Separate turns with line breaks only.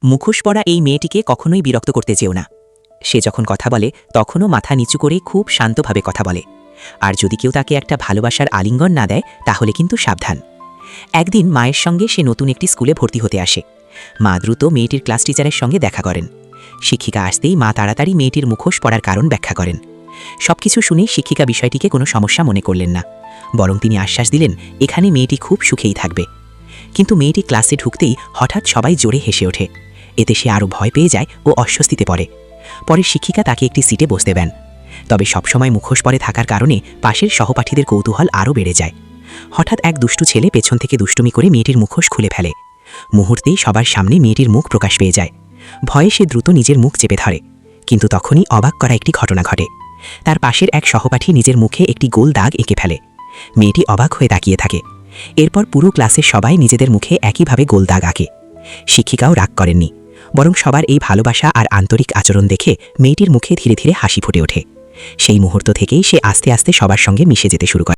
মুখোশ পরা এই মেয়েটিকে কখনোই বিরক্ত করতে যেও না। সে যখন কথা বলে তখনও মাথা নিচু করে খুব শান্তভাবে কথা বলে, আর যদি কেউ তাকে একটা ভালোবাসার আলিঙ্গন না দেয় তাহলে কিন্তু সাবধান। একদিন মায়ের সঙ্গে সে নতুন একটি স্কুলে ভর্তি হতে আসে। মা দ্রুত মেয়েটির ক্লাস টিচারের সঙ্গে দেখা করেন। শিক্ষিকা আসতেই মা তাড়াতাড়ি মেয়েটির মুখোশ পরার কারণ ব্যাখ্যা করেন। সবকিছু শুনে শিক্ষিকা বিষয়টিকে কোনো সমস্যা মনে করলেন না, বরং তিনি আশ্বাস দিলেন এখানে মেয়েটি খুব সুখেই থাকবে। কিন্তু মেয়েটি ক্লাসে ঢুকতেই হঠাৎ সবাই জোরে হেসে ওঠে। এতে সে আরও ভয় পেয়ে যায় ও অস্বস্তিতে পড়ে। পরে শিক্ষিকা তাকে একটি সিটে বসতে দেন। তবে সবসময় মুখোশ পরে থাকার কারণে পাশের সহপাঠীদের কৌতূহল আরও বেড়ে যায়। হঠাৎ এক দুষ্টু ছেলে পেছন থেকে দুষ্টুমি করে মেয়েটির মুখোশ খুলে ফেলে। মুহূর্তেই সবার সামনে মেয়েটির মুখ প্রকাশ পেয়ে যায়। ভয়ে সে দ্রুত নিজের মুখ চেপে ধরে, কিন্তু তখনই অবাক করা একটি ঘটনা ঘটে। তার পাশের এক সহপাঠী নিজের মুখে একটি গোল দাগ এঁকে ফেলে। মেয়েটি অবাক হয়ে তাকিয়ে থাকে। এরপর পুরো ক্লাসের সবাই নিজেদের মুখে একইভাবে গোল দাগ আঁকে। শিক্ষিকাও রাগ করেননি, বরং সবার এই ভালোবাসা আর আন্তরিক আচরণ দেখে মেয়েটির মুখে ধীরে ধীরে হাসি ফুটে ওঠে। সেই মুহূর্ত থেকেই সে আস্তে আস্তে সবার সঙ্গে মিশে যেতে শুরু করে।